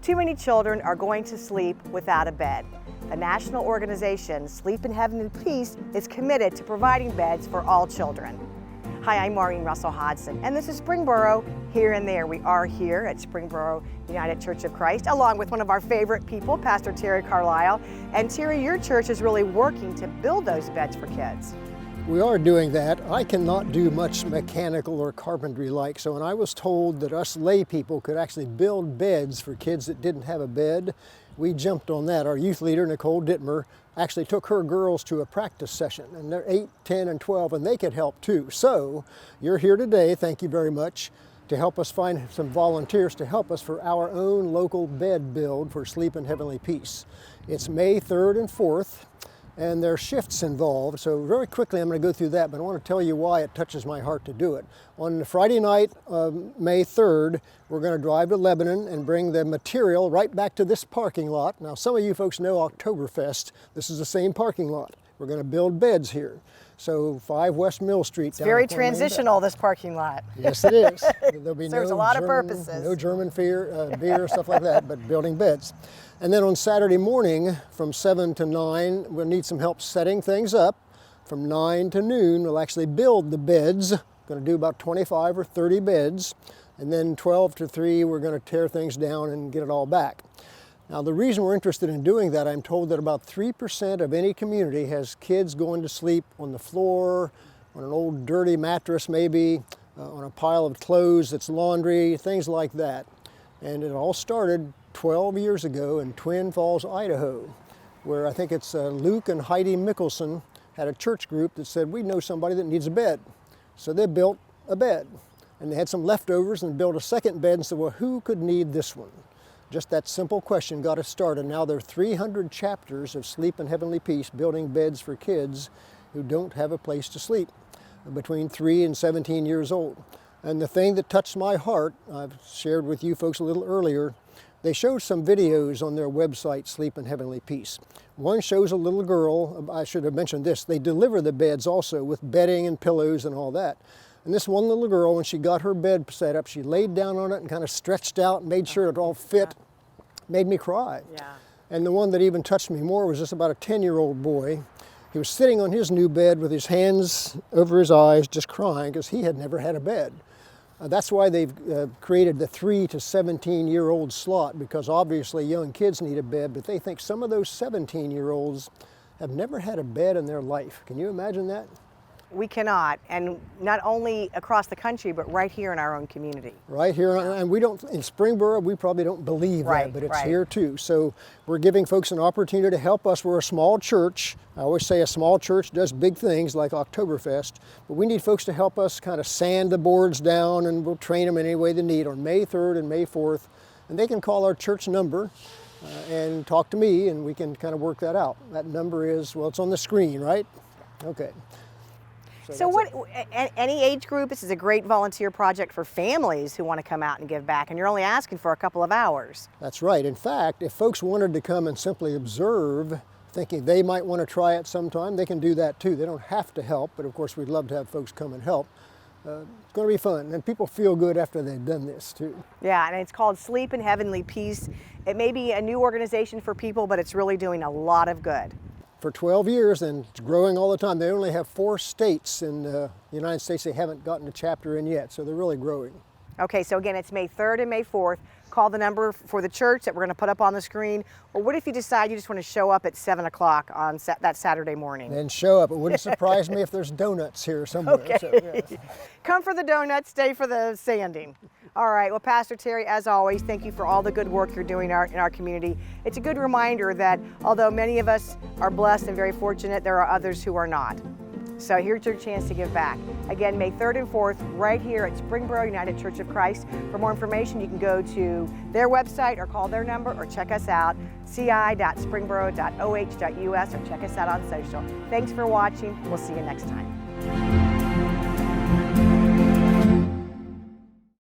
Too many children are going to sleep without a bed. The national organization, Sleep in Heavenly Peace, is committed to providing beds for all children. Hi, I'm Maureen Russell Hodson, and this is Springboro Here and There. We are here at Springboro United Church of Christ, along with one of our favorite people, Pastor Terry Carlisle. And Terry, your church is really working to build those beds for kids. We are doing that. I cannot do much mechanical or carpentry-like, so when I was told that us lay people could actually build beds for kids that didn't have a bed, we jumped on that. Our youth leader, Nicole Dittmer, actually took her girls to a practice session, and they're 8, 10, and 12, and they could help too. So you're here today, thank you very much, to help us find some volunteers to help us for our own local bed build for Sleep in Heavenly Peace. It's May 3rd and 4th. And there are shifts involved, so very quickly I'm going to go through that, but I want to tell you why it touches my heart to do it. On Friday night, May 3rd, we're going to drive to Lebanon and bring the material right back to this parking lot. Now, some of you folks know Oktoberfest. This is the same parking lot. We're going to build beds here. So 5 West Mill Street. It's very transitional, this parking lot. Yes, it is. There'll be Serves a lot of purposes. No German beer, stuff like that, but building beds. And then on Saturday morning from 7 to 9, we'll need some help setting things up. From 9 to noon, we'll actually build the beds. Going to do about 25 or 30 beds. And then 12 to 3, we're going to tear things down and get it all back. Now, the reason we're interested in doing that, I'm told that about 3% of any community has kids going to sleep on the floor, on an old dirty mattress maybe, on a pile of clothes that's laundry, things like that. And it all started 12 years ago in Twin Falls, Idaho, where I think it's Luke and Heidi Mickelson had a church group that said, we know somebody that needs a bed. So they built a bed. And they had some leftovers and built a second bed and said, well, who could need this one? Just that simple question got us started. Now there are 300 chapters of Sleep in Heavenly Peace, building beds for kids who don't have a place to sleep, between 3 and 17 years old. And the thing that touched my heart, I've shared with you folks a little earlier, they showed some videos on their website, Sleep in Heavenly Peace. One shows a little girl, I should have mentioned this, they deliver the beds also with bedding and pillows and all that. And this one little girl, when she got her bed set up, she laid down on it and kind of stretched out and made sure it all fit. Made me cry. Yeah. And the one that even touched me more was just about a 10-year-old boy. He was sitting on his new bed with his hands over his eyes, just crying because he had never had a bed. That's why they've created the 3 to 17-year-old slot, because obviously young kids need a bed, but they think some of those 17-year-olds have never had a bed in their life. Can you imagine that? We cannot, and not only across the country, but right here in our own community. Right here, and we don't, in Springboro, we probably don't believe that, but it's here too. So we're giving folks an opportunity to help us. We're a small church. I always say a small church does big things like Oktoberfest, but we need folks to help us kind of sand the boards down, and we'll train them in any way they need on May 3rd and May 4th. And they can call our church number and talk to me, and we can kind of work that out. That number is, well, it's on the screen, right? Okay. So what, any age group, this is a great volunteer project for families who want to come out and give back, and you're only asking for a couple of hours. That's right. In fact, if folks wanted to come and simply observe, thinking they might want to try it sometime, they can do that too. They don't have to help, but of course we'd love to have folks come and help. It's going to be fun, and people feel good after they've done this too. Yeah, and it's called Sleep in Heavenly Peace. It may be a new organization for people, but it's really doing a lot of good. For 12 years, and it's growing all the time. They only have 4 states in the United States they haven't gotten a chapter in yet, so they're really growing. Okay, so again, it's May 3rd and May 4th. Call the number for the church that we're going to put up on the screen. Or what if you decide you just want to show up at 7 o'clock on that Saturday morning? Then show up. It wouldn't surprise me if there's donuts here somewhere. Okay. So, yes. Come for the donuts, stay for the sanding. All right, well, Pastor Terry, as always, thank you for all the good work you're doing in our community. It's a good reminder that although many of us are blessed and very fortunate, there are others who are not. So here's your chance to give back. Again, May 3rd and 4th, right here at Springboro United Church of Christ. For more information, you can go to their website or call their number or check us out, ci.springboro.oh.us, or check us out on social. Thanks for watching. We'll see you next time.